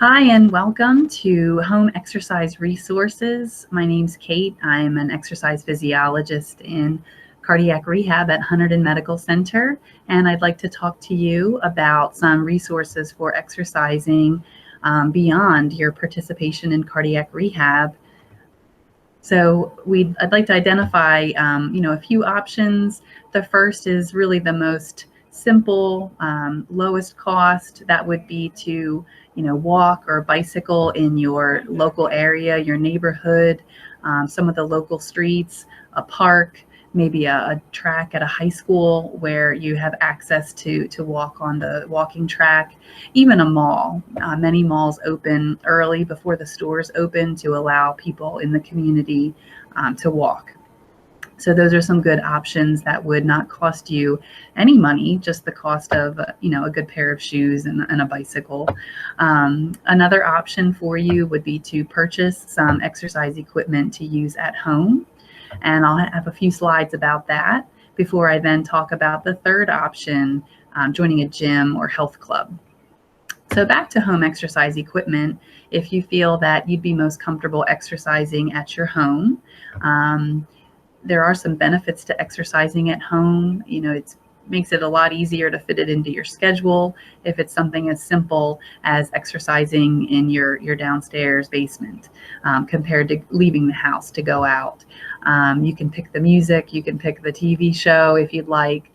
Hi, and welcome to Home Exercise Resources. My name's Kate. I'm an exercise physiologist in cardiac rehab at Hunterdon Medical Center, and I'd like to talk to you about some resources for exercising beyond your participation in cardiac rehab. So I'd like to identify, a few options. The first is really the most simple, lowest cost. That would be to, walk or bicycle in your local area, your neighborhood, some of the local streets, a park, maybe a track at a high school where you have access to walk on the walking track, even a mall. Many malls open early before the stores open to allow people in the community to walk. So those are some good options that would not cost you any money, just the cost of a good pair of shoes and a bicycle. Another option for you would be to purchase some exercise equipment to use at home. And I'll have a few slides about that before I then talk about the third option, joining a gym or health club. So back to home exercise equipment, if you feel that you'd be most comfortable exercising at your home, there are some benefits to exercising at home. It makes it a lot easier to fit it into your schedule if it's something as simple as exercising in your downstairs basement compared to leaving the house to go out. You can pick the music, you can pick the TV show if you'd like,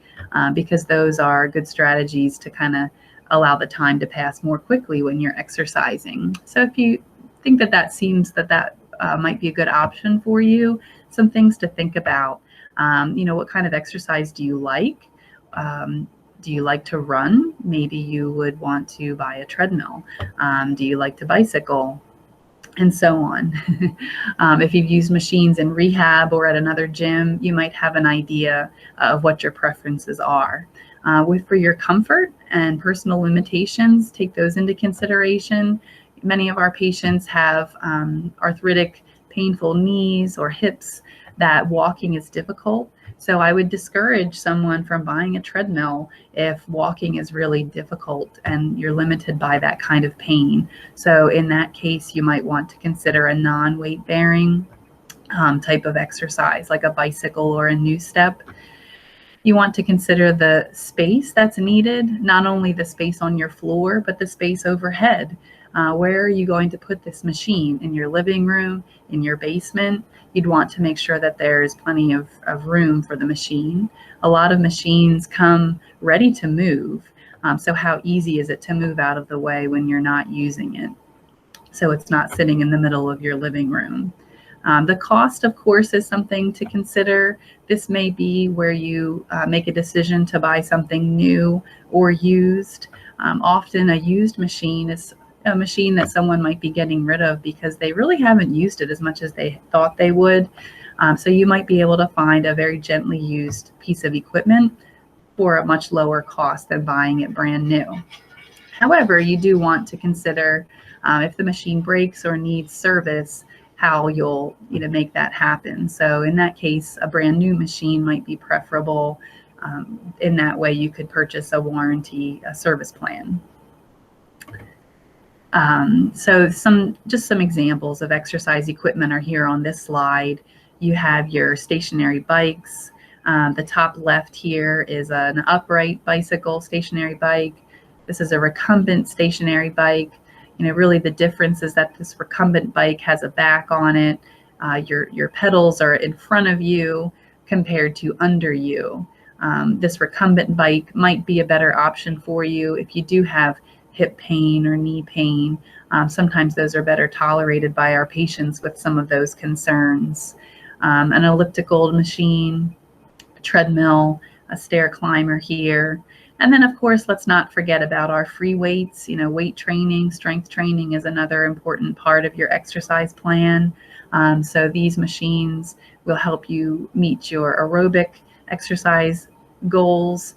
because those are good strategies to kind of allow the time to pass more quickly when you're exercising. So if you think that seems that might be a good option for you, some things to think about. What kind of exercise do you like? Do you like to run? Maybe you would want to buy a treadmill. Do you like to bicycle? And so on. If you've used machines in rehab or at another gym, you might have an idea of what your preferences are. For your comfort and personal limitations, take those into consideration. Many of our patients have arthritic, painful knees or hips that walking is difficult. So I would discourage someone from buying a treadmill if walking is really difficult and you're limited by that kind of pain. So in that case, you might want to consider a non-weight bearing type of exercise, like a bicycle or a new step. You want to consider the space that's needed, not only the space on your floor, but the space overhead. Where are you going to put this machine? In your living room, in your basement? You'd want to make sure that there's plenty of room for the machine. A lot of machines come ready to move. So how easy is it to move out of the way when you're not using it? So it's not sitting in the middle of your living room. The cost, of course, is something to consider. This may be where you make a decision to buy something new or used. Often a used machine is a machine that someone might be getting rid of because they really haven't used it as much as they thought they would. So you might be able to find a very gently used piece of equipment for a much lower cost than buying it brand new. However, you do want to consider if the machine breaks or needs service, how you'll make that happen. So in that case, a brand new machine might be preferable. In that way, you could purchase a warranty, a service plan. So some examples of exercise equipment are here on this slide. You have your stationary bikes. The top left here is an upright bicycle, stationary bike. This is a recumbent stationary bike. Really the difference is that this recumbent bike has a back on it. Your pedals are in front of you compared to under you. This recumbent bike might be a better option for you if you do have hip pain or knee pain. Sometimes those are better tolerated by our patients with some of those concerns. An elliptical machine, a treadmill, a stair climber here. And then, of course, let's not forget about our free weights. Weight training, strength training is another important part of your exercise plan. So these machines will help you meet your aerobic exercise goals,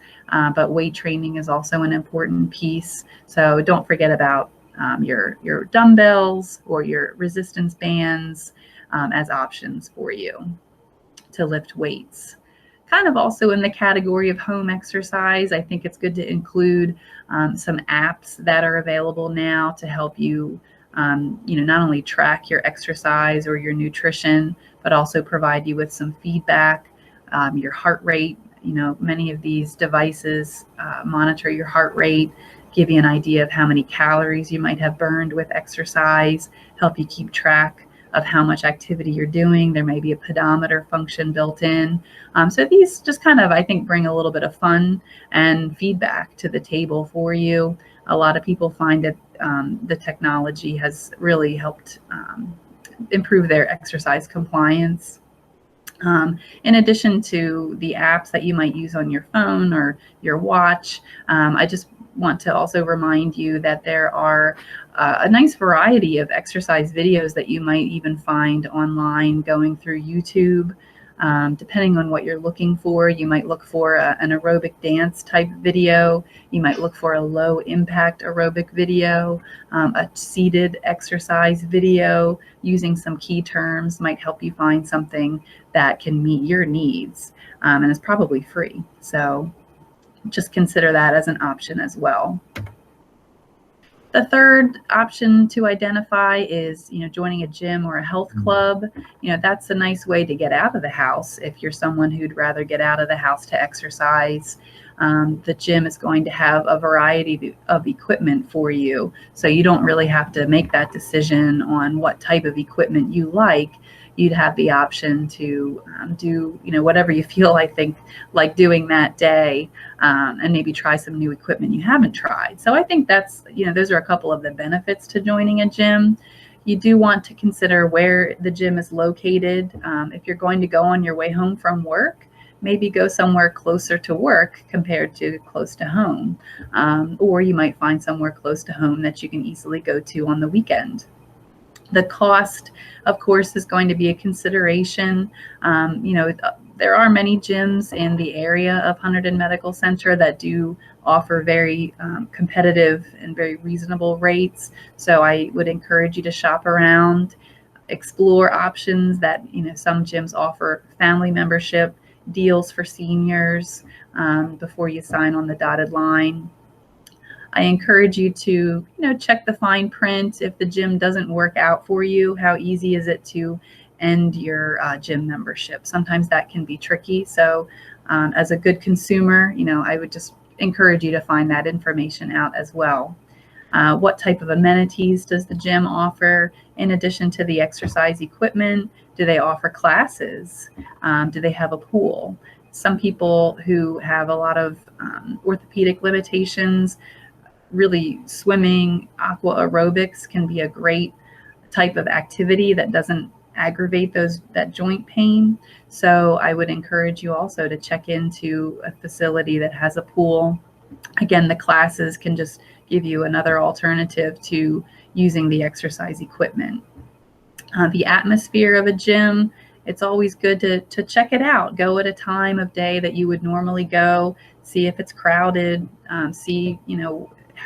but weight training is also an important piece. So don't forget about your dumbbells or your resistance bands as options for you to lift weights. kind of also in the category of home exercise, I think it's good to include some apps that are available now to help you, not only track your exercise or your nutrition, but also provide you with some feedback, your heart rate. Many of these devices monitor your heart rate, give you an idea of how many calories you might have burned with exercise, help you keep track of how much activity you're doing. There may be a pedometer function built in. So these just kind of, I think, bring a little bit of fun and feedback to the table for you. A lot of people find that the technology has really helped improve their exercise compliance. In addition to the apps that you might use on your phone or your watch, I just want to also remind you that there are a nice variety of exercise videos that you might even find online going through YouTube. Depending on what you're looking for, you might look for an aerobic dance type video. You might look for a low impact aerobic video. A seated exercise video using some key terms might help you find something that can meet your needs, and is probably free. So just consider that as an option as well. The third option to identify is, joining a gym or a health club. That's a nice way to get out of the house if you're someone who'd rather get out of the house to exercise. The gym is going to have a variety of equipment for you, so you don't really have to make that decision on what type of equipment you like. You'd have the option to do, whatever you feel, I think, like doing that day, and maybe try some new equipment you haven't tried. So I think that's, those are a couple of the benefits to joining a gym. You do want to consider where the gym is located. If you're going to go on your way home from work, maybe go somewhere closer to work compared to close to home. Or you might find somewhere close to home that you can easily go to on the weekend. The cost, of course, is going to be a consideration. There are many gyms in the area of Hunterdon Medical Center that do offer very competitive and very reasonable rates. So I would encourage you to shop around, explore options that, some gyms offer family membership deals for seniors before you sign on the dotted line. I encourage you to, check the fine print. If the gym doesn't work out for you, how easy is it to end your gym membership? Sometimes that can be tricky. So as a good consumer, I would just encourage you to find that information out as well. What type of amenities does the gym offer in addition to the exercise equipment? Do they offer classes? Do they have a pool? Some people who have a lot of orthopedic limitations, really swimming, aqua aerobics can be a great type of activity that doesn't aggravate that joint pain. So I would encourage you also to check into a facility that has a pool. Again, the classes can just give you another alternative to using the exercise equipment. The atmosphere of a gym, it's always good to check it out. Go at a time of day that you would normally go, see if it's crowded, see,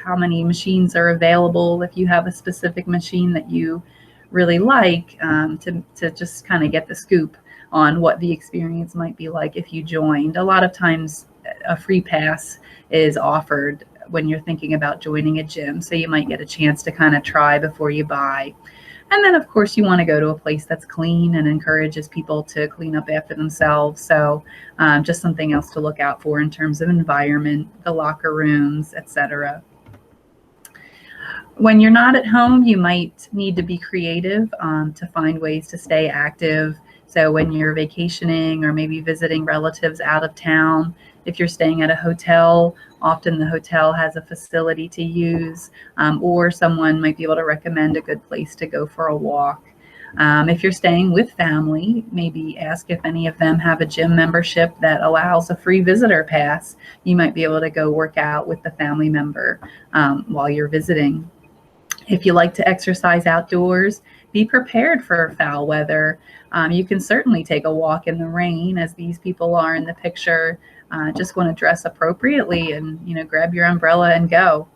how many machines are available. If you have a specific machine that you really like, to just kind of get the scoop on what the experience might be like if you joined. A lot of times a free pass is offered when you're thinking about joining a gym, so you might get a chance to kind of try before you buy. And then, of course, you want to go to a place that's clean and encourages people to clean up after themselves. So just something else to look out for in terms of environment, the locker rooms, etc. When you're not at home, you might need to be creative to find ways to stay active. So when you're vacationing or maybe visiting relatives out of town, if you're staying at a hotel, often the hotel has a facility to use, or someone might be able to recommend a good place to go for a walk. If you're staying with family, maybe ask if any of them have a gym membership that allows a free visitor pass. You might be able to go work out with the family member while you're visiting. If you like to exercise outdoors, be prepared for foul weather. You can certainly take a walk in the rain, as these people are in the picture. Just want to dress appropriately and grab your umbrella and go.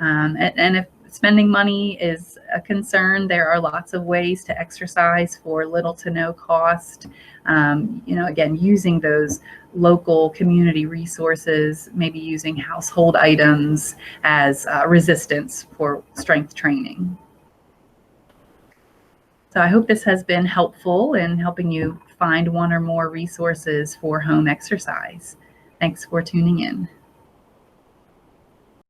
And if spending money is a concern. There are lots of ways to exercise for little to no cost. Again, using those local community resources, maybe using household items as resistance for strength training. So I hope this has been helpful in helping you find one or more resources for home exercise. Thanks for tuning in.